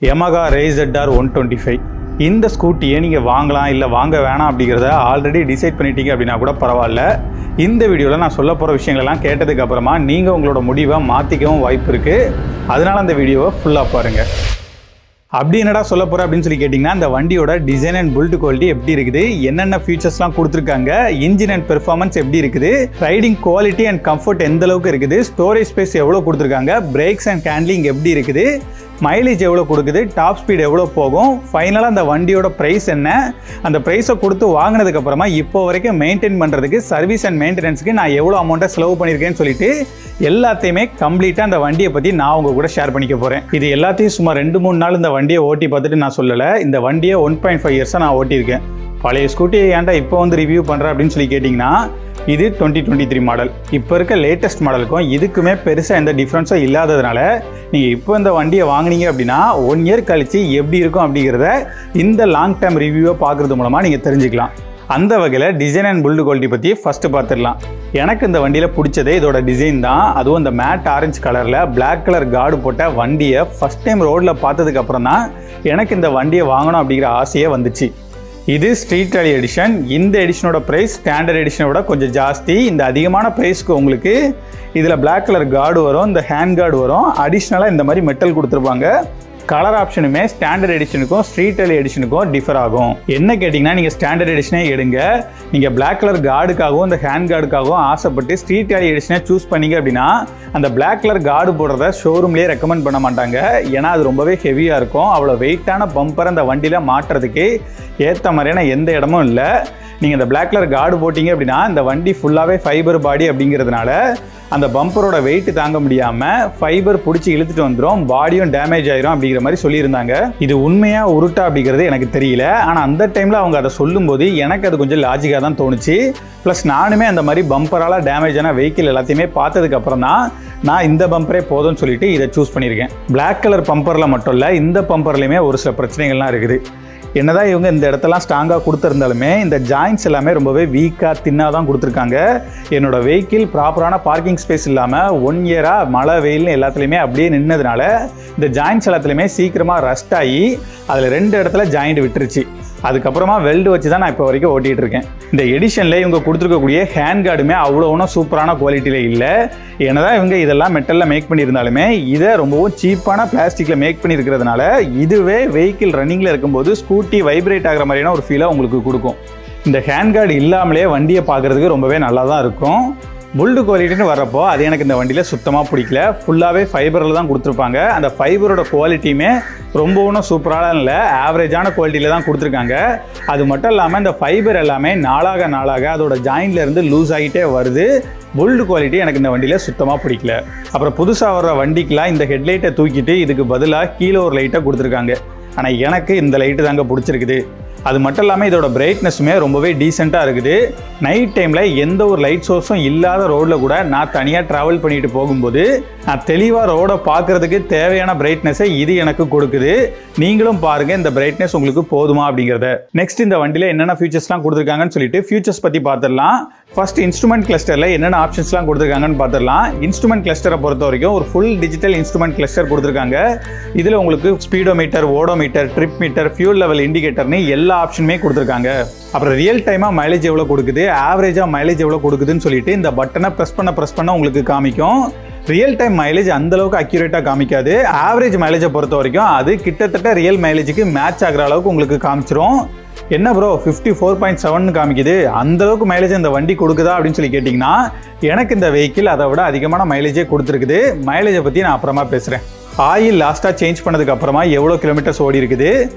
Yamaha Ray ZR 125 இந்த ஸ்கூட்டியை நீங்கள் வாங்கலாம் இல்லை வாங்க வேணாம் அப்படிங்கிறத ஆல்ரெடி டிசைட் பண்ணிட்டீங்க அப்படின்னா கூட பரவாயில்ல. இந்த வீடியோவில் நான் சொல்ல போகிற விஷயங்கள்லாம் கேட்டதுக்கு அப்புறமா நீங்கள் உங்களோட முடிவை மாற்றிக்கவும் வாய்ப்பு இருக்குது. அதனால் அந்த வீடியோவை ஃபுல்லாக பாருங்கள். அப்படி என்னடா சொல்ல போகிறேன் அப்படின்னு சொல்லி கேட்டிங்கன்னா, அந்த வண்டியோட டிசைன் அண்ட் பில்ட் குவாலிட்டி எப்படி இருக்குது, என்னென்ன ஃபீச்சர்ஸ்லாம் கொடுத்துருக்காங்க, இன்ஜின் அண்ட் பெர்ஃபார்மன்ஸ் எப்படி இருக்குது, ரைடிங் குவாலிட்டி அண்ட் கம்ஃபர்ட் எந்த அளவுக்கு இருக்குது, ஸ்டோரேஜ் ஸ்பேஸ் எவ்வளோ கொடுத்துருக்காங்க, பிரேக்ஸ் அண்ட் ஹேண்ட்லிங் எப்படி இருக்குது, மைலேஜ் எவ்வளோ கொடுக்குது, டாப் ஸ்பீட் எவ்வளோ போகும், ஃபைனலாக அந்த வண்டியோட ப்ரைஸ் என்ன, அந்த ப்ரைஸை கொடுத்து வாங்கினதுக்கப்புறமா இப்போ வரைக்கும் மெயின்டைன் பண்ணுறதுக்கு சர்வீஸ் அண்ட் மெயின்டெனன்ஸுக்கு நான் எவ்வளோ அமௌண்ட்டை செலவு பண்ணியிருக்கேன்னு சொல்லிட்டு எல்லாத்தையுமே கம்ப்ளீட்டாக அந்த வண்டியை பற்றி நான் உங்கள் கூட ஷேர் பண்ணிக்க போகிறேன். இது எல்லாத்தையும் சும்மா 2-3 நாள் இந்த வண்டியை ஓட்டி பார்த்துட்டு நான் சொல்லலை. இந்த வண்டியை 1.5 இயர்ஸாக நான் ஓட்டியிருக்கேன். பழைய ஸ்கூட்டியை ஏன்டா இப்போ வந்து ரிவ்யூ பண்ணுறேன் அப்படின்னு சொல்லி கேட்டிங்கன்னா, இது 2023 மாடல். இப்போ இருக்க லேட்டஸ்ட் மாடலுக்கும் இதுக்குமே பெருசாக எந்த டிஃப்ரென்ஸும் இல்லாததுனால நீங்கள் இப்போ இந்த வண்டியை வாங்கினீங்க அப்படின்னா 1 இயர் கழித்து எப்படி இருக்கும் அப்படிங்கிறத இந்த லாங் டேர்ம் ரிவ்யூவை பார்க்குறது மூலமாக நீங்கள் தெரிஞ்சுக்கலாம். அந்த வகையில் டிசைன் அண்ட் பில்டு குவாலிட்டி பற்றி ஃபஸ்ட்டு பார்த்துடலாம். எனக்கு இந்த வண்டியில் பிடிச்சதே இதோட டிசைன் தான். அதுவும் இந்த மேட் ஆரஞ்சு கலரில் பிளாக் கலர் கார்டு போட்ட வண்டியை ஃபஸ்ட் டைம் ரோடில் பார்த்ததுக்கப்புறம் தான் எனக்கு இந்த வண்டியை வாங்கணும் அப்படிங்கிற ஆசையே வந்துச்சு. இது ஸ்ட்ரீட் ராலி எடிஷன். இந்த எடிஷனோட ப்ரைஸ் ஸ்டாண்டர்ட் எடிஷனோட கொஞ்சம் ஜாஸ்தி. இந்த அதிகமான ப்ரைஸ்க்கு உங்களுக்கு இதில் பிளாக் கலர் கார்டு வரும், இந்த ஹேண்ட் கார்டு வரும், அடிஷ்னலாக இந்த மாதிரி மெட்டல் கொடுத்துருப்பாங்க. கலர் ஆப்ஷனுமே ஸ்டாண்டர்ட் எடிஷனுக்கும் ஸ்ட்ரீட் ராலி எடிஷனுக்கும் டிஃபர் ஆகும். என்ன கேட்டிங்கன்னா, நீங்கள் ஸ்டாண்டர்ட் எடிஷனே எடுங்க. நீங்கள் பிளாக் கலர் கார்டுக்காகவும் இந்த ஹேண்ட் கார்டுக்காகவும் ஆசைப்பட்டு ஸ்ட்ரீட் ராலி எடிஷனை சூஸ் பண்ணிங்க அப்படின்னா அந்த பிளாக் கலர் கார்டு போடுறத ஷோரூம்லேயே ரெக்கமெண்ட் பண்ண மாட்டாங்க. ஏன்னா அது ரொம்பவே ஹெவியாக இருக்கும். அவ்வளோ வெயிட்டான பம்பர் அந்த வண்டியில் மாட்டுறதுக்கு ஏற்ற மாதிரியான எந்த இடமும் இல்லை. நீங்கள் இந்த பிளாக் கலர் கார்டு போட்டிங்க அப்படின்னா இந்த வண்டி ஃபுல்லாகவே ஃபைபர் பாடி அப்படிங்கிறதுனால அந்த பம்பரோட வெயிட் தாங்க முடியாமல் ஃபைபர் பிடிச்சி இழுத்துட்டு வந்துடும், பாடியும் டேமேஜ் ஆயிரும் அப்படிங்கிற மாதிரி சொல்லியிருந்தாங்க. இது உண்மையாக உருட்டா அப்படிங்கிறது எனக்கு தெரியல. ஆனால் அந்த டைமில் அவங்க அதை சொல்லும்போது எனக்கு அது கொஞ்சம் லாஜிக்காக தான் தோணுச்சு. ப்ளஸ் நானுமே அந்த மாதிரி பம்பரால் டேமேஜ் ஆன வெஹிக்கிள் எல்லாத்தையுமே பார்த்ததுக்கப்புறம் தான் நான் இந்த பம்பரே போதும்னு சொல்லிட்டு இதை சூஸ் பண்ணியிருக்கேன். பிளாக் கலர் பம்பரில் மட்டும் இல்லை, இந்த பம்பர்லையுமே ஒரு சில பிரச்சனைகள்லாம் இருக்குது. என்னதான் இவங்க இந்த இடத்தெல்லாம் ஸ்ட்ராங்காக கொடுத்துருந்தாலுமே இந்த ஜாயின்ஸ் எல்லாமே ரொம்பவே வீக்காக தின்னாக தான் கொடுத்துருக்காங்க. என்னோட வெஹிக்கிள் ப்ராப்பரான பார்க்கிங் ஸ்பேஸ் இல்லாமல் 1 இயராக மழை வெயில்னு எல்லாத்துலேயுமே அப்படியே நின்னதுனால இந்த ஜாயின்ஸ் எல்லாத்துலேயுமே சீக்கிரமாக ரஸ்ட் ஆகி அதில் 2 இடத்துல ஜாயிண்ட் விட்டுருச்சு. அதுக்கப்புறமா வெல்டு வச்சு தான் நான் இப்போ வரைக்கும் ஓட்டிகிட்டு இருக்கேன். இந்த எடிஷனில் இவங்க கொடுத்துருக்கக்கூடிய ஹேண்ட் கார்டுமே அவ்வளோ ஒன்றும் சூப்பரான குவாலிட்டியில் இல்லை. என்னதான் இவங்க இதெல்லாம் மெட்டலில் மேக் பண்ணியிருந்தாலுமே இதை ரொம்பவும் சீப்பான பிளாஸ்டிக்கில் மேக் பண்ணியிருக்கிறதுனால இதுவே வெஹிக்கிள் ரன்னிங்கில் இருக்கும்போது ஸ்கூட்டி வைப்ரேட் ஆகிற மாதிரியான ஒரு ஃபீலை உங்களுக்கு கொடுக்கும். இந்த ஹேண்ட் கார்டு இல்லாமலே வண்டியை பார்க்குறதுக்கு ரொம்பவே நல்லா தான் இருக்கும். பில்டு குவாலிட்டின்னு வரப்போ அது எனக்கு இந்த வண்டியில் சுத்தமாக பிடிக்கல. ஃபுல்லாகவே ஃபைபரில் தான் கொடுத்துருப்பாங்க. அந்த ஃபைபரோட குவாலிட்டியுமே ரொம்ப ஒன்றும் சூப்பரான இல்லை, ஆவரேஜான குவாலிட்டியில் தான் கொடுத்துருக்காங்க. அது மட்டும் இல்லாமல் இந்த ஃபைபர் எல்லாமே நாளாக அதோட ஜாயின்லேருந்து லூஸ் ஆகிட்டே வருது. பில்டு குவாலிட்டி எனக்கு இந்த வண்டியில் சுத்தமாக பிடிக்கல. அப்புறம் புதுசாக வர்ற வண்டிக்கெலாம் இந்த ஹெட்லைட்டை தூக்கிட்டு இதுக்கு பதிலாக கீழே ஒரு லைட்டை கொடுத்துருக்காங்க. ஆனால் எனக்கு இந்த லைட்டு தாங்க பிடிச்சிருக்குது. அது மட்டும் இல்லாமல் இதோட பிரைட்னஸுமே ரொம்பவே டீசெண்டாக இருக்குது. நைட் டைமில் எந்த ஒரு லைட் சோர்ஸும் இல்லாத ரோடில் கூட நான் தனியாக ட்ராவல் பண்ணிட்டு போகும்போது நான் தெளிவாக ரோடை பார்க்குறதுக்கு தேவையான பிரைட்னஸை இது எனக்கு கொடுக்குது. நீங்களும் பாருங்கள் இந்த பிரைட்னஸ் உங்களுக்கு போதுமா அப்படிங்கிறத. நெக்ஸ்ட் இந்த வண்டியில் என்னென்ன ஃபீச்சர்ஸ்லாம் கொடுத்துருக்காங்கன்னு சொல்லிட்டு ஃபியூச்சர்ஸ் பற்றி பார்த்துடலாம். ஃபர்ஸ்ட் இன்ஸ்ட்ருமெண்ட் கிளஸ்டரில் என்னென்ன ஆப்ஷன்ஸ்லாம் கொடுத்துருக்காங்கன்னு பார்த்துடலாம். இன்ஸ்ட்ருமெண்ட் கிளஸ்டரை பொறுத்த வரைக்கும் ஒரு ஃபுல் டிஜிட்டல் இன்ஸ்ட்ருமெண்ட் கிளஸ்டர் கொடுத்துருக்காங்க. இதில் உங்களுக்கு speedometer, odometer, trip meter, fuel level இண்டிகேட்டர்னு எல்லா ஆப்ஷனுமே கொடுத்துருக்காங்க. அப்புறம் ரியல் டைமாக மைலேஜ் எவ்வளோ கொடுக்குது, ஆவரேஜாக மைலேஜ் எவ்வளோ கொடுக்குதுன்னு சொல்லிட்டு இந்த பட்டனை ப்ரெஸ் பண்ண உங்களுக்கு காமிக்கும். ரியல் டைம் மைலேஜ் அந்தளவுக்கு அக்யூரேட்டாக காமிக்காது. ஆவரேஜ் மைலேஜை பொறுத்த வரைக்கும் அது கிட்டத்தட்ட ரியல் மைலேஜுக்கு மேட்ச் ஆகிற அளவுக்கு உங்களுக்கு காமிச்சிரும். என்ன ப்ரோ 54.7 காமிக்குது, அந்தளவுக்கு மைலேஜ் இந்த வண்டி கொடுக்குதா அப்படின்னு சொல்லி கேட்டிங்கன்னா, எனக்கு இந்த வெஹிக்கிள் அதை விட அதிகமான மைலேஜே கொடுத்துருக்குது. மைலேஜை பற்றி நான் அப்புறமா பேசுகிறேன். ஆயில் லாஸ்ட்டாக சேஞ்ச் பண்ணதுக்கு அப்புறமா எவ்வளோ கிலோமீட்டர்ஸ் ஓடி இருக்குது,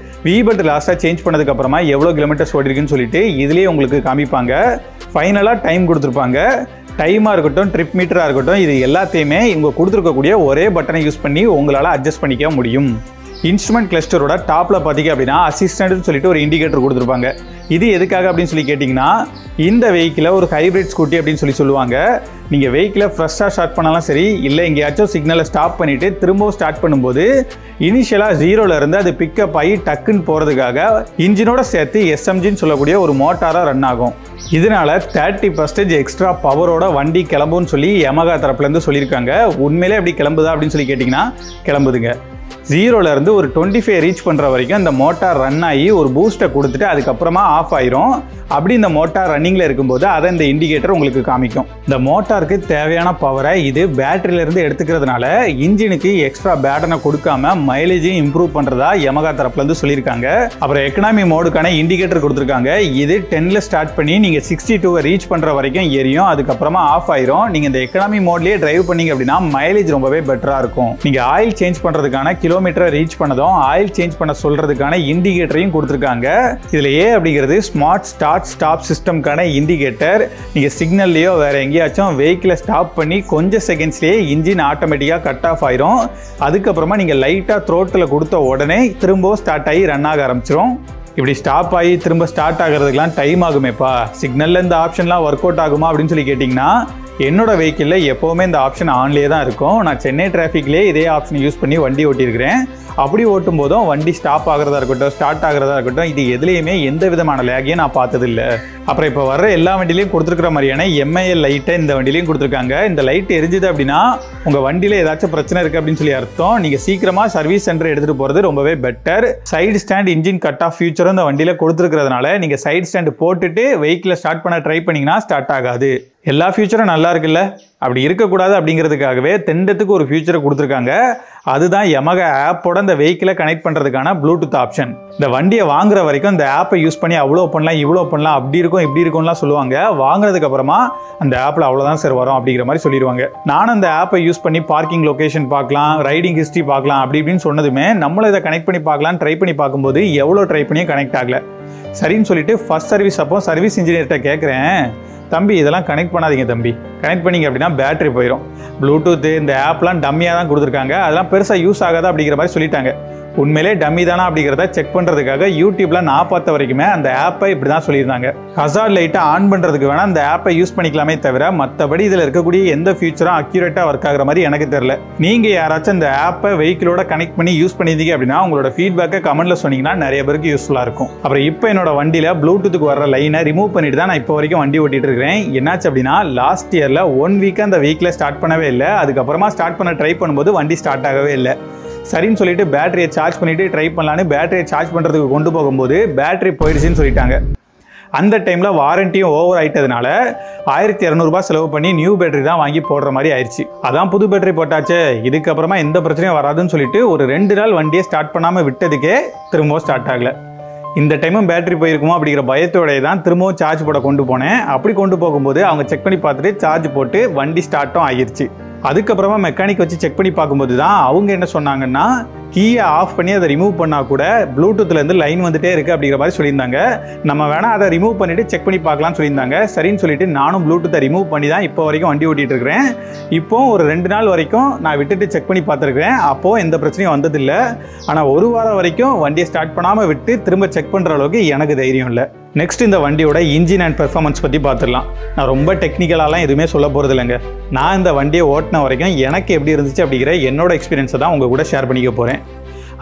வீபட் லாஸ்ட்டாக சேஞ்ச் பண்ணதுக்கு அப்புறமா எவ்வளோ கிலோமீட்டர்ஸ் ஓடி இருக்குன்னு சொல்லிட்டு இதுலேயே உங்களுக்கு காமிப்பாங்க. ஃபைனலாக டைம் கொடுத்துருப்பாங்க. டைமாக இருக்கட்டும், ட்ரிப் மீட்டராக இருக்கட்டும், இது எல்லாத்தையுமே இவங்க கொடுத்துருக்கக்கூடிய ஒரே பட்டனை யூஸ் பண்ணி உங்களால் அட்ஜஸ்ட் பண்ணிக்க முடியும். இன்ஸ்ட்ருமெண்ட் கிளஸ்டரோட டாப்பில் பார்த்தீங்க அப்படின்னா அசிஸ்டன்ட்னு சொல்லிட்டு ஒரு இண்டிகேட்டர் கொடுத்துருப்பாங்க. இது எதுக்காக அப்படின்னு சொல்லி கேட்டிங்கன்னா, இந்த வெஹிக்கிளை ஒரு ஹைப்ரிட் ஸ்கூட்டி அப்படின்னு சொல்லுவாங்க. நீங்கள் வெஹிக்கிளை ஃப்ரெஷ்ஷாக ஸ்டார்ட் பண்ணாலும் சரி, இல்லை எங்கேயாச்சும் சிக்னலை ஸ்டாப் பண்ணிவிட்டு திரும்பவும் ஸ்டார்ட் பண்ணும்போது இனிஷியலாக 0லேருந்து அது பிக்கப் ஆகி டக்குன்னு போகிறதுக்காக இன்ஜினோட சேர்த்து எஸ்எம்ஜின்னு சொல்லக்கூடிய ஒரு மோட்டாராக ரன் ஆகும். இதனால 30% எக்ஸ்ட்ரா பவரோட வண்டி கிளம்புன்னு சொல்லி யமகா தரப்புலேருந்து சொல்லியிருக்காங்க. உண்மையிலே அப்படி கிளம்புதா அப்படின்னு சொல்லி கேட்டிங்கன்னா கிளம்புதுங்க. 0லேருந்து ஒரு 25 ரீச் பண்ணுற வரைக்கும் இந்த மோட்டார் ரன் ஆகி ஒரு பூஸ்ட்டை கொடுத்துட்டு அதுக்கப்புறமா ஆஃப் ஆயிரும். அப்படி இந்த மோட்டார் ரன்னிங்கில் இருக்கும்போது அதை இந்த இண்டிகேட்டர் உங்களுக்கு காமிக்கும். இந்த மோட்டாருக்கு தேவையான பவரை இது பேட்டரியிலேருந்து எடுத்துக்கிறதுனால இன்ஜினுக்கு எக்ஸ்ட்ரா பேட்டனை கொடுக்காம மைலேஜையும் இம்ப்ரூவ் பண்ணுறதா யமகா தரப்புலேருந்து சொல்லியிருக்காங்க. அப்புறம் எக்கனாமி மோடுக்கான இண்டிகேட்டர் கொடுத்துருக்காங்க. இது 10ல் ஸ்டார்ட் பண்ணி நீங்கள் 62 ரீச் பண்ணுற வரைக்கும் எரியும், அதுக்கப்புறமா ஆஃப் ஆயிரும். நீங்கள் இந்த எக்கனாமி மோட்லேயே டிரைவ் பண்ணீங்க அப்படின்னா மைலேஜ் ரொம்பவே பெட்டராக இருக்கும். நீங்கள் ஆயில் சேஞ்ச் பண்ணுறதுக்கான கிலோமீட்டரை ரீச் பண்ணதும் ஆயில் சேஞ்ச் பண்ண சொல்றதுக்கான இண்டிகேட்டரையும் கொடுத்துருக்காங்க. இதில் ஏ அப்படிங்கிறது ஸ்மார்ட் ஸ்டார்ட் ஸ்டாப் சிஸ்டம்கான இண்டிகேட்டர். நீங்கள் சிக்னல்லையோ வேற எங்கேயாச்சும் வெஹிக்கிளை ஸ்டாப் பண்ணி கொஞ்சம் செகண்ட்ஸ்லேயே இன்ஜின் ஆட்டோமேட்டிக்காக கட் ஆஃப் ஆயிரும். அதுக்கப்புறமா நீங்கள் லைட்டாக த்ரோட்டில் கொடுத்த உடனே திரும்பவும் ஸ்டார்ட் ஆகி ரன் ஆக ஆரம்பிச்சிடும். இப்படி ஸ்டாப் ஆகி திரும்ப ஸ்டார்ட் ஆகிறதுக்கெலாம் டைம் ஆகுமேப்பா, சிக்னலில் இந்த ஆப்ஷன்லாம் ஒர்க் அவுட் ஆகுமா அப்படின்னு சொல்லி கேட்டிங்கன்னா என்னோட வெஹிக்கிளில் எப்போவுமே இந்த ஆப்ஷன் ஆன்லேயே தான் இருக்கும். நான் சென்னை டிராஃபிக்லேயே இதே ஆப்ஷன் யூஸ் பண்ணி வண்டி ஓட்டியிருக்கிறேன். அப்படி ஓட்டும் போதும் வண்டி ஸ்டாப் ஆகிறதா இருக்கட்டும் ஸ்டார்ட் ஆகிறதா இருக்கட்டும் இது எதுலேயுமே எந்த விதமான லேகையும் நான் பார்த்ததில்லை. அப்புறம் இப்போ வர்ற எல்லா வண்டிலையும் கொடுத்துருக்கிற மாதிரியான MIL லைட்டை இந்த வண்டிலையும் கொடுத்துருக்காங்க. இந்த லைட் எரிஞ்சுது அப்படின்னா உங்கள் வண்டியில் ஏதாச்சும் பிரச்சனை இருக்குது அப்படின்னு சொல்லி அர்த்தம். நீங்கள் சீக்கிரமாக சர்வீஸ் சென்டர் எடுத்துகிட்டு போகிறது ரொம்பவே better. Side stand engine cut off ஃபியூச்சரும் இந்த வண்டியில் கொடுத்துருக்கிறதுனால நீங்கள் சைடு ஸ்டாண்டு போட்டுட்டு வெஹிக்கிளை ஸ்டார்ட் பண்ண ட்ரை பண்ணிங்கன்னா ஸ்டார்ட் ஆகாது. எல்லா ஃபியூச்சரும் நல்லா இருக்குல்ல, அப்படி இருக்கக்கூடாது அப்படிங்கிறதுக்காகவே தெண்டத்துக்கு ஒரு ஃபியூச்சரை கொடுத்துருக்காங்க. அதுதான் யமகா ஆப்போட இந்த வெஹிக்கிளை கனெக்ட் பண்ணுறதுக்கான ப்ளூடூத் ஆப்ஷன். இந்த வண்டியை வாங்குற வரைக்கும் இந்த ஆப்பை யூஸ் பண்ணி அவ்வளோ பண்ணலாம் இவ்வளோ பண்ணலாம் அப்படி இருக்கும் இப்படி இருக்கும்லாம் சொல்லுவாங்க. வாங்கினதுக்கு அப்புறமா அந்த ஆப்பில் அவ்வளோதான் சார் வரும் அப்படிங்கிற மாதிரி சொல்லிடுவாங்க. நானும் அந்த ஆப்பை யூஸ் பண்ணி பார்க்கிங் லொகேஷன் பார்க்கலாம், ரைடிங் ஹிஸ்ட்ரி பார்க்கலாம் அப்படி இப்படின்னு சொன்னதுமே நம்மளும் இதை கனெக்ட் பண்ணி பார்க்கலாம் ட்ரை பண்ணி பார்க்கும்போது எவ்வளோ ட்ரை பண்ணியும் கனெக்ட் ஆகலை. சரின்னு சொல்லிட்டு ஃபர்ஸ்ட் சர்வீஸ் அப்போ சர்வீஸ் இன்ஜினியர்கிட்ட கேட்குறேன், தம்பி இதெல்லாம் கனெக்ட் பண்ணாதீங்க தம்பி, கனெக்ட் பண்ணிங்க அப்படின்னா பேட்டரி போயிடும், ப்ளூடூத் இந்த ஆப்லாம் டம்மியாக தான் கொடுத்துருக்காங்க, அதெல்லாம் பெருசாக யூஸ் ஆகாதா அப்படிங்கிற மாதிரி சொல்லிட்டாங்க. உண்மையிலே டம்மி தானா அப்படிங்கிறத செக் பண்ணுறதுக்காக யூடியூப்ல நான் பார்த்த வரைக்குமே அந்த ஆப்பை இப்படி தான் சொல்லியிருந்தாங்க. ஹசார்ட் லைட்டை ஆன் பண்ணுறதுக்கு வேணால் அந்த ஆப்பை யூஸ் பண்ணிக்கலாமே தவிர மற்றபடி இதில் இருக்கக்கூடிய எந்த ஃபியூச்சரும் அக்யூரேட்டாக ஒர்க் ஆகிற மாதிரி எனக்கு தெரியல. நீங்கள் யாராச்சும் இந்த ஆப்பை வெஹிக்கிளோட கனெக்ட் பண்ணி யூஸ் பண்ணியிருந்தீங்க அப்படின்னா உங்களோட ஃபீட்பேக்கை கமெண்ட்ல சொன்னீங்கன்னா நிறைய பேருக்கு யூஸ்ஃபுல்லாக இருக்கும். அப்புறம் இப்போ என்னோட வண்டியில் ப்ளூடூத்துக்கு வர லைனை ரிமூவ் பண்ணிட்டு தான் நான் இப்போ வரைக்கும் வண்டி ஓட்டிட்டு இருக்கிறேன். என்னாச்சு அப்படின்னா லாஸ்ட் இயரில் 1 வீக்காக அந்த வெஹிக்கிளை ஸ்டார்ட் பண்ணவே இல்லை. அதுக்கப்புறமா ஸ்டார்ட் பண்ண ட்ரை பண்ணும்போது வண்டி ஸ்டார்ட் ஆகவே இல்லை. சரின்னு சொல்லிட்டு பேட்டரியை சார்ஜ் பண்ணிட்டு ட்ரை பண்ணலான்னு பேட்டரியை சார்ஜ் பண்ணுறதுக்கு கொண்டு போகும்போது பேட்டரி போயிடுச்சுன்னு சொல்லிட்டாங்க. அந்த டைமில் வாரண்டியும் ஓவர் ஆகிட்டதுனால 1200 ரூபாய் செலவு பண்ணி நியூ பேட்டரி தான் வாங்கி போடுற மாதிரி ஆயிடுச்சு. அதான் புது பேட்டரி போட்டாச்சு, இதுக்கப்புறமா எந்த பிரச்சனையும் வராதுன்னு சொல்லிட்டு ஒரு 2 நாள் வண்டியை ஸ்டார்ட் பண்ணாமல் விட்டதுக்கே திரும்பவும் ஸ்டார்ட் ஆகலை. இந்த டைமும் பேட்டரி போயிருக்குமோ அப்படிங்கிற பயத்தோடைய தான் திரும்பவும் சார்ஜ் போட கொண்டு போனேன். அப்படி கொண்டு போகும்போது அவங்க செக் பண்ணி பார்த்துட்டு சார்ஜ் போட்டு வண்டி ஸ்டார்ட்டும் ஆகிருச்சு. அதுக்கப்புறமா மெக்கானிக் வச்சு செக் பண்ணி பார்க்கும்போது தான் அவங்க என்ன சொன்னாங்கன்னா கீயை ஆஃப் பண்ணி அதை ரிமூவ் பண்ணால் கூட ப்ளூடூத்லேருந்து லைன் வந்துட்டே இருக்குது அப்படிங்கிற மாதிரி சொல்லியிருந்தாங்க. நம்ம வேணால் அதை ரிமூவ் பண்ணிவிட்டு செக் பண்ணி பார்க்கலாம்னு சொல்லியிருந்தாங்க. சரின்னு சொல்லிட்டு நானும் ப்ளூடூத்தை ரிமூவ் பண்ணி தான் இப்போ வரைக்கும் வண்டி ஓட்டிகிட்டு இருக்கிறேன். இப்போது ஒரு 2 நாள் வரைக்கும் நான் விட்டுட்டு செக் பண்ணி பார்த்துருக்கிறேன். அப்போது எந்த பிரச்சனையும் வந்ததில்லை. ஆனால் 1 வாரம் வரைக்கும் வண்டியை ஸ்டார்ட் பண்ணாமல் விட்டு திரும்ப செக் பண்ணுற அளவுக்கு எனக்கு தைரியம் இல்லை. நெக்ஸ்ட் இந்த வண்டியோட இன்ஜின் அண்ட் பெர்ஃபார்மன்ஸ் பற்றி பார்த்துடலாம். நான் ரொம்ப டெக்னிக்கலாலாம் எதுவுமே சொல்ல போகிறது இல்லைங்க. நான் இந்த வண்டியை ஓட்டின வரைக்கும் எனக்கு எப்படி இருந்துச்சு அப்படிங்கிற என்னோட எக்ஸ்பீரியன்ஸை தான் உங்கள் கூட ஷேர் பண்ணிக்க போகிறேன்.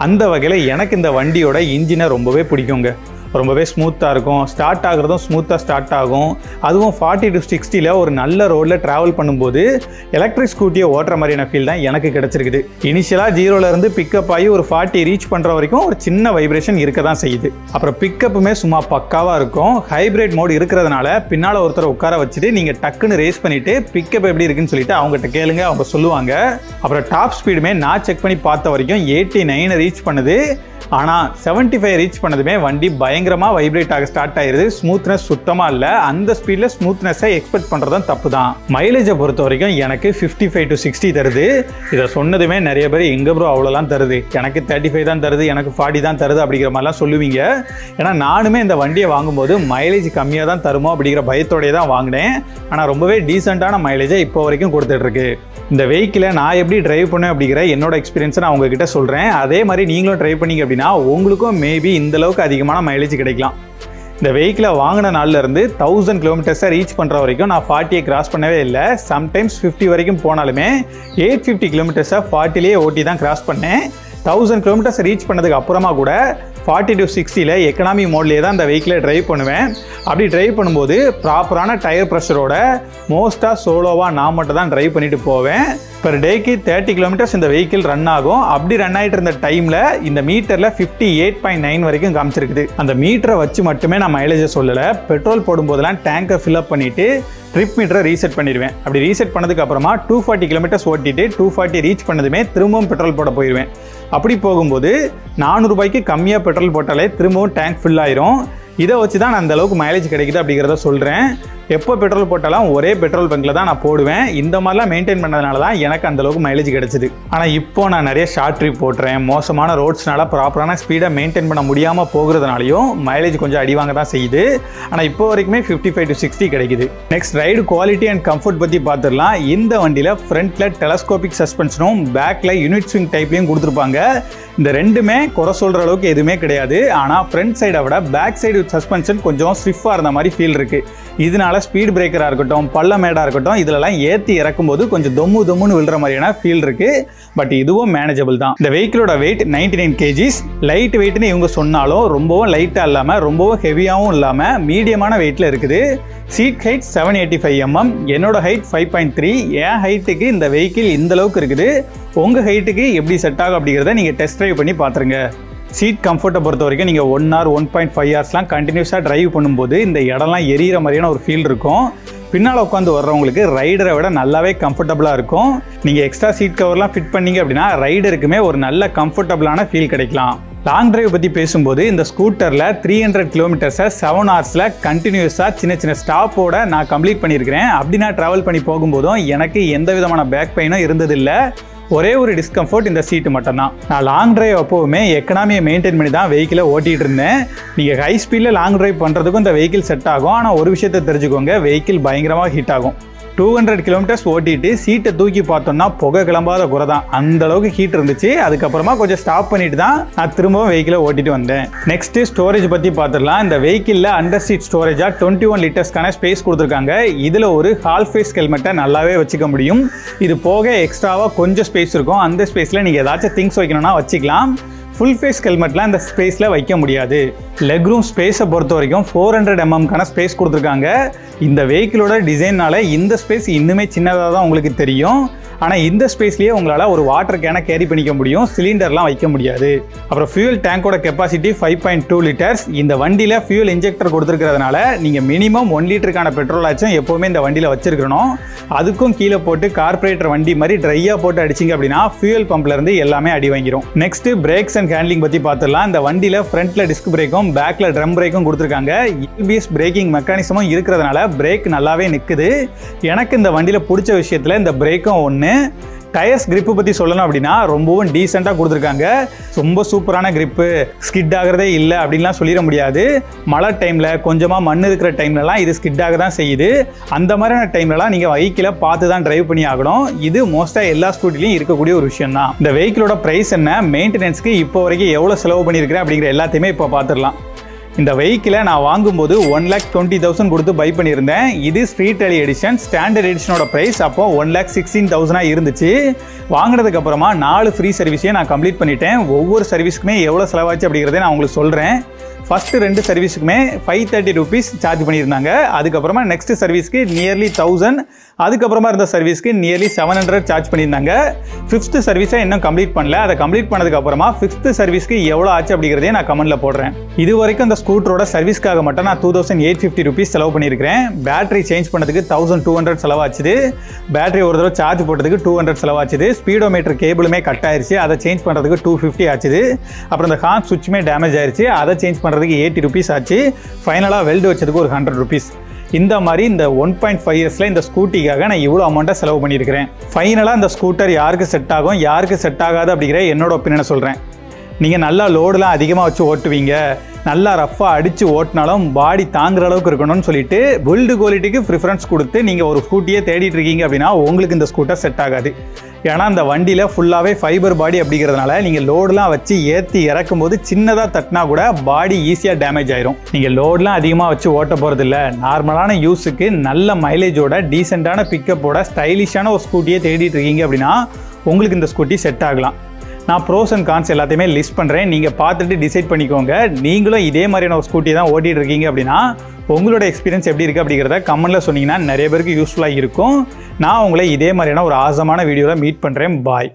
அந்த வகையில் எனக்கு இந்த வண்டியோட இன்ஜினை ரொம்பவே பிடிக்குங்க. ரொம்பவே ஸ்மூத்தாக இருக்கும், ஸ்டார்ட் ஆகிறதும் ஸ்மூத்தாக ஸ்டார்ட் ஆகும். அதுவும் 40 to 60ல் ஒரு நல்ல ரோடில் ட்ராவல் பண்ணும்போது எலக்ட்ரிக் ஸ்கூட்டியை ஓட்டுற மாதிரியான ஃபீல் தான் எனக்கு கிடச்சிருக்குது. இனிஷியலாக 0லேருந்து பிக்கப் ஆகி ஒரு 40 ரீச் பண்ணுற வரைக்கும் ஒரு சின்ன வைப்ரேஷன் இருக்க தான் செய்யுது. அப்புறம் பிக்கப்புமே சும்மா பக்காவாக இருக்கும். ஹைப்ரிட் மோட் இருக்கிறதுனால பின்னால் ஒருத்தரை உட்கார வச்சுட்டு நீங்கள் டக்குன்னு ரேஸ் பண்ணிவிட்டு பிக்கப் எப்படி இருக்குன்னு சொல்லிட்டு அவங்ககிட்ட கேளுங்க, அவங்க சொல்லுவாங்க. அப்புறம் டாப் ஸ்பீடுமே நான் செக் பண்ணி பார்த்த வரைக்கும் 89 ரீச் பண்ணுது. ஆனால் 75 ரீச் பண்ணதுமே வண்டி பயங்கரமாக வைப்ரேட் ஆக ஸ்டார்ட் ஆயிடுது. ஸ்மூத்னஸ் சுத்தமாக இல்லை. அந்த ஸ்பீடில் ஸ்மூத்னஸை எக்ஸ்பெக்ட் பண்ணுறதும் தப்பு தான். மைலேஜை பொறுத்த வரைக்கும் எனக்கு 55 to 60 தருது. இதை சொன்னதுமே நிறைய பேர் எங்கே ப்ரோ அவ்வளோலாம் தருது, எனக்கு 35 தான் தருது, எனக்கு 40 தான் தருது அப்படிங்கிற மாதிரிலாம் சொல்லுவீங்க. ஏன்னா நானுமே இந்த வண்டியை வாங்கும்போது மைலேஜ் கம்மியாக தான் தருமோ அப்படிங்கிற பயத்தோடைய தான் வாங்கினேன். ஆனால் ரொம்பவே டீசெண்டான மைலேஜை இப்போ வரைக்கும் கொடுத்துட்ருக்கு. இந்த வெஹிக்கிளை நான் எப்படி டிரைவ் பண்ணேன் அப்படிங்கிற என்னோட எக்ஸ்பீரியன்ஸை நான் உங்ககிட்ட சொல்கிறேன். அதே மாதிரி நீங்களும் ட்ரைவ் பண்ணிங்க அப்படின்னா உங்களுக்கும் மேபி இந்தளவுக்கு அதிகமான மைலேஜ் கிடைக்கலாம். இந்த வெஹிக்கிளை வாங்கின நாள்லேருந்து 1000 கிலோமீட்டர்ஸை ரீச் பண்ணுற வரைக்கும் நான் 40 கிராஸ் பண்ணவே இல்லை. சம்டைம்ஸ் 50 வரைக்கும் போனாலுமே 850 கிலோமீட்டர்ஸை 40லேயே ஓட்டி தான் கிராஸ் பண்ணேன். 1000 கிலோமீட்டர்ஸ் ரீச் பண்ணதுக்கு அப்புறமா கூட 40 to 60ல் எக்கனாமி மோட்லேயே தான் அந்த வெஹிக்கிளை ட்ரைவ் பண்ணுவேன். அப்படி ட்ரைவ் பண்ணும்போது ப்ராப்பரான டயர் ப்ரெஷரோட மோஸ்ட்டாக சோலோவாக நான் மட்டும் தான் ட்ரைவ் பண்ணிட்டு போவேன். பெர் டேக்கு 30 கிலோமீட்டர்ஸ் இந்த வெஹிக்கிள் ரன் ஆகும். அப்படி ரன் ஆகிட்டு இருந்த டைமில் இந்த மீட்டரில் 58.9 வரைக்கும் காமிச்சிருக்குது. அந்த மீட்டரை வச்சு மட்டுமே நான் மைலேஜை சொல்லலை. பெட்ரோல் போடும்போதெல்லாம் டேங்கை ஃபில்அப் பண்ணிவிட்டு ட்ரிப் மீட்டரை ரீசெட் பண்ணிடுவேன். அப்படி ரீசெட் பண்ணதுக்கு அப்புறமா 240 கிலோமீட்டர்ஸ் ஓட்டிட்டு 240 ரீச் பண்ணதுமே திரும்பவும் பெட்ரோல் போட போயிடுவேன். அப்படி போகும்போது 400 ரூபாய்க்கு கம்மியாக பெட்ரோல் போட்டாலே திரும்பவும் டேங்க் ஃபில் ஆயிரும். இதை வச்சு தான் நான் அந்த அளவுக்கு மைலேஜ் கிடைக்குது அப்படிங்கிறத சொல்கிறேன். எப்போ பெட்ரோல் போட்டாலும் ஒரே பெட்ரோல் பங்கில் தான் நான் போடுவேன். இந்த மாதிரிலாம் மெயின்டைன் பண்ணதுனால தான் எனக்கு அந்த அளவுக்கு மைலேஜ் கிடைச்சிது. ஆனால் இப்போ நான் நிறைய ஷார்ட் ட்ரிப் போட்டுறேன். மோசமான ரோட்ஸ்னால ப்ராப்பரான ஸ்பீடை மெயின்டைன் பண்ண முடியாமல் போகிறதுனாலையும் மைலேஜ் கொஞ்சம் அடிவாங்க தான் செய்யுது. ஆனால் இப்போ வரைக்குமே 55 to 60 கிடைக்குது. Next ride quality and comfort பற்றி பார்த்துடலாம். இந்த வண்டியில் ஃப்ரண்ட்டில் டெலஸ்கோபிக் சஸ்பென்ஷனும் பேக்கில் யூனிட் ஸ்விங் டைப்லையும் கொடுத்துருப்பாங்க. இந்த ரெண்டுமே குறை சொல்கிற அளவுக்கு எதுவுமே கிடையாது. ஆனால் ஃப்ரண்ட் சைடை விட பேக் சைடு சஸ்பென்ஷன் கொஞ்சம் ஸ்டிஃபாக இருந்த மாதிரி ஃபீல் இருக்குது. இதனால ஸ்பீட் பிரேக்கராக இருக்கட்டும், பள்ளமேடாக இருக்கட்டும், இதிலெல்லாம் ஏற்றி இறக்கும்போது கொஞ்சம் தொம்முன்னு விழுற மாதிரியான ஃபீல் இருக்குது. பட் இதுவும் மேனேஜபிள் தான். இந்த வெஹிக்கிளோட வெயிட் 99 kgs. லைட் வெயிட்னு இவங்க சொன்னாலும் ரொம்பவும் லைட்டாக இல்லாமல் ரொம்பவும் ஹெவியாகவும் இல்லாமல் மீடியமான வெயிட்டில் இருக்குது. Seat height 785 mm. என்னோட ஹைட் 5.3. என் ஹைட்டுக்கு இந்த வெஹிக்கிள் இந்த அளவுக்கு இருக்குது. உங்கள் ஹைட்டுக்கு எப்படி செட் ஆகும் அப்படிங்கிறத நீங்கள் டெஸ்ட் ட்ரைவ் பண்ணி பார்த்துருங்க. சீட் கம்ஃபர்ட்டை பொறுத்த வரைக்கும் நீங்கள் 1 hour 1.5 hours கண்டினியூஸாக ட்ரைவ் பண்ணும்போது இந்த இடம்லாம் எரியிற மாதிரியான ஒரு ஃபீல் இருக்கும். பின்னால் உட்காந்து வர்றவங்களுக்கு ரைடரை விட நல்லாவே கம்ஃபர்டபுளாக இருக்கும். நீங்கள் எக்ஸ்ட்ரா சீட் கவர்லாம் ஃபிட் பண்ணீங்க அப்படின்னா ரைடருக்குமே ஒரு நல்ல கம்ஃபர்டபுளான ஃபீல் கிடைக்கலாம். லாங் டிரைவ் பற்றி பேசும்போது இந்த ஸ்கூட்டரில் 300 கிலோமீட்டர்ஸை 7 hours கண்டினியூஸாக சின்ன ஸ்டாப்போட நான் கம்ப்ளீட் பண்ணியிருக்கிறேன். அப்படி நான் ட்ராவல் பண்ணி போகும்போதும் எனக்கு எந்த விதமான பேக் பெயினும் இருந்ததில்லை. ஒரே ஒரு டிஸ்கம்ஃபர்ட் இந்த சீட்டு மட்டும்தான். நான் லாங் டிரைவ் அப்போவுமே எக்கனாமியை மெயின்டைன் பண்ணி தான் வெஹிக்கிளை ஓட்டிகிட்டு இருந்தேன். நீங்கள் ஹை ஸ்பீடில் லாங் டிரைவ் பண்ணுறதுக்கும் இந்த வெஹிக்கிள் செட் ஆகும். ஆனால் ஒரு விஷயத்தை தெரிஞ்சுக்கோங்க, வெஹிக்கிள் பயங்கரமாக ஹீட் ஆகும். 200 கிலோமீட்டர்ஸ் ஓட்டிட்டு சீட்டை தூக்கி பார்த்தோம்னா புகை கிளம்பாத குறை தான். அந்த அளவுக்கு ஹீட் இருந்துச்சு. அதுக்கப்புறமா கொஞ்சம் ஸ்டாப் பண்ணிட்டு தான் நான் திரும்பவும் வெஹிக்கிளை ஓட்டிட்டு வந்தேன். நெக்ஸ்ட் ஸ்டோரேஜ் பற்றி பார்த்துடலாம். இந்த வெஹிக்கிளில் அண்டர் சீட் ஸ்டோரேஜாக 21 லிட்டர்ஸ்க்கான ஸ்பேஸ் கொடுத்துருக்காங்க. இதில் ஒரு ஹால் ஃபேஸ் ஹெல்மெட்டை நல்லாவே வச்சுக்க முடியும். இது போக எக்ஸ்ட்ராவாக கொஞ்சம் ஸ்பேஸ் இருக்கும். அந்த ஸ்பேஸில் நீங்கள் ஏதாச்சும் திங்ஸ் வைக்கணும்னா வச்சுக்கலாம். ஃபுல் ஃபேஸ் ஹெல்மெட்லாம் இந்த ஸ்பேஸில் வைக்க முடியாது. லெக் ரூம் ஸ்பேஸை பொறுத்த வரைக்கும் 400 mm ஸ்பேஸ் கொடுத்துருக்காங்க. இந்த வெஹிக்கிளோட டிசைனால் இந்த ஸ்பேஸ் இன்னுமே சின்னதாக தான் உங்களுக்கு தெரியும். ஆனால் இந்த ஸ்பேஸ்லேயே உங்களால் ஒரு வாட்டர் கேனை கேரி பண்ணிக்க முடியும். சிலிண்டர்லாம் வைக்க முடியாது. அப்புறம் ஃபியூல் டேங்கோட கெப்பாசிட்டி 5.2 liters. இந்த வண்டியில் ஃபியூல் இன்ஜெக்டர் கொடுத்துருக்கிறதுனால நீங்கள் மினிமம் 1 literக்கான பெட்ரோல் ஆச்சும் எப்போவுமே இந்த வண்டியில் வச்சிருக்கணும். அதுக்கும் கீழே போட்டு கார்பரேட்டர் வண்டி மாதிரி ட்ரையாக போட்டு அடிச்சிங்க அப்படின்னா ஃபியூல் பம்ப்லேருந்து எல்லாமே அடி வாங்கிடும். நெக்ஸ்ட் பிரேக்ஸ் அண்ட் ஹேண்ட்லிங் பற்றி பார்த்துடலாம். இந்த வண்டியில் ஃப்ரண்ட்டில் டிஸ்க் பிரேக்கும் பேக்கில் ட்ரம் பிரேக்கும் கொடுத்துருக்காங்க. EBS பிரேக்கிங் மெக்கானிசமும் இருக்கிறதுனால பிரேக் நல்லாவே நிற்குது. எனக்கு இந்த வண்டியில் பிடிச்ச விஷயத்தில் இந்த பிரேக்கும் ஒன்று. டயர்ஸ் கிரிப்பு பற்றி சொல்லணும் அப்படின்னா ரொம்பவும் டீசெண்டாக கொடுத்துருக்காங்க. ரொம்ப சூப்பரான கிரிப்பு, ஸ்கிட் ஆகிறதே இல்லை அப்படின்லாம் சொல்லிட முடியாது. மழை டைமில் கொஞ்சமாக மண் இருக்கிற டைம்லலாம் இது ஸ்கிட் ஆக தான் செய்யுது. அந்த மாதிரியான டைம்லலாம் நீங்கள் வெஹிக்கிளை பார்த்து தான் டிரைவ் பண்ணி ஆகணும். இது மோஸ்ட்டாக எல்லா ஸ்கூட்டிலையும் இருக்கக்கூடிய ஒரு விஷயம் தான். இந்த வெஹிக்கிளோட ப்ரைஸ் என்ன, மெயின்டெனன்ஸ்க்கு இப்போ வரைக்கும் எவ்வளோ செலவு பண்ணியிருக்கிறேன் அப்படிங்கிற எல்லாத்தையுமே இப்போ பார்த்துடலாம். இந்த வெஹிக்கிளை நான் வாங்கும்போது 1,20,000 கொடுத்து பை பண்ணியிருந்தேன். இது ஸ்ட்ரீட் ரேலி எடிஷன். ஸ்டாண்டர்ட் எடிஷனோட ப்ரைஸ் அப்போ 1,16,000 இருந்துச்சு. வாங்கினதுக்கு அப்புறமா 4 ஃப்ரீ சர்வீஸையும் நான் கம்ப்ளீட் பண்ணிட்டேன். ஒவ்வொரு சர்வீஸுக்குமே எவ்வளோ செலவாச்சு அப்படிங்கிறத நான் உங்களுக்கு சொல்கிறேன். ஃபஸ்ட்டு 2 சர்வீஸுக்குமே 530 rupees சார்ஜ் பண்ணியிருந்தாங்க. அதுக்கப்புறமா நெக்ஸ்ட் சர்வீஸ்க்கு நியர்லி 1000, அதுக்கப்புறமா இருந்த சர்வீஸ்க்கு நியர்லி 700 சார்ஜ் பண்ணியிருந்தாங்க. 5th சர்வீஸை இன்னும் கம்ப்ளீட் பண்ணல. அதை கம்ப்ளீட் பண்ணதுக்கப்புறமா 5th சர்வீஸ்க்கு எவ்வளோ ஆச்சு அப்படிங்கிறதையும் நான் கமெண்ட்டில் போடுறேன். இது வரைக்கும் அந்த ஸ்கூட்டரோட சர்வீஸ்க்காக மட்டும் நான் 2850 rupees செலவு பண்ணியிருக்கிறேன். பேட்டரி சேஞ்ச் பண்ணதுக்கு 1200 செலவாச்சுது. பேட்டரி ஒரு தடவை சார்ஜ் போட்டதுக்கு 200 செலவாச்சுது. ஸ்பீடோமீட்டர் கேபிளுமே கட் ஆயிடுச்சு. அதை சேஞ்ச் பண்ணுறதுக்கு 250 ஆச்சுது. அப்புறம் இந்த ஹார்ன் சுவிட்சுமே டேமேஜ் ஆயிடுச்சு. அதை சேஞ்ச் பண்ணுறதுக்கு 80 rupees ஆச்சு. ஃபைனலாக வெல்டு வச்சதுக்கு ஒரு 100 rupees. இந்த மாதிரி இந்த 1.5 yearsல இந்த ஸ்கூட்டிக்காக நான் இவ்வளோ அமௌண்ட்டை செலவு பண்ணியிருக்கிறேன். ஃபைனலாக இந்த ஸ்கூட்டர் யாருக்கு செட் ஆகும் யாருக்கு செட் ஆகாது அப்படிங்கிற என்னோட ஒப்பீனியனை சொல்கிறேன். நீங்கள் நல்லா லோடுலாம் அதிகமாக வச்சு ஓட்டுவீங்க, நல்லா ரஃப்பாக அடித்து ஓட்டினாலும் பாடி தாங்குற அளவுக்கு இருக்கணும்னு சொல்லிட்டு பில்டு குவாலிட்டிக்கு ப்ரிஃபரன்ஸ் கொடுத்து நீங்கள் ஒரு ஸ்கூட்டியே தேடிட்டு இருக்கீங்க அப்படின்னா உங்களுக்கு இந்த ஸ்கூட்டர் செட் ஆகாது. ஏன்னா அந்த வண்டியில் ஃபுல்லாகவே ஃபைபர் பாடி அப்படிங்கிறதுனால நீங்கள் லோடெலாம் வச்சு ஏற்றி இறக்கும் போது சின்னதாக தட்டினா கூட பாடி ஈஸியாக டேமேஜ் ஆயிரும். நீங்கள் லோடெலாம் அதிகமாக வச்சு ஓட்ட போகிறதில்ல, நார்மலான யூஸுக்கு நல்ல மைலேஜோட டீசெண்டான பிக்கப்போட ஸ்டைலிஷான ஒரு ஸ்கூட்டியை தேடிட்டு இருக்கீங்க அப்படின்னா உங்களுக்கு இந்த ஸ்கூட்டி செட் ஆகலாம். நான் ப்ரோஸ் அண்ட் கான்ஸ் எல்லாத்தையுமே லிஸ்ட் பண்ணுறேன். நீங்கள் பார்த்துட்டு டிசைட் பண்ணிக்கோங்க. நீங்களும் இதே மாதிரியான ஒரு ஸ்கூட்டி தான் ஓட்டிகிட்டு இருக்கீங்க அப்படின்னா உங்களோட எக்ஸ்பீரியன்ஸ் எப்படி இருக்குது அப்படிங்கிறத கமெண்ட்டில் சொன்னீங்கன்னா நிறைய பேருக்கு யூஸ்ஃபுல்லாக இருக்கும். நான் உங்களை இதே மாதிரியான ஒரு ஆசமான வீடியோவில் மீட் பண்ணுறேன். பாய்.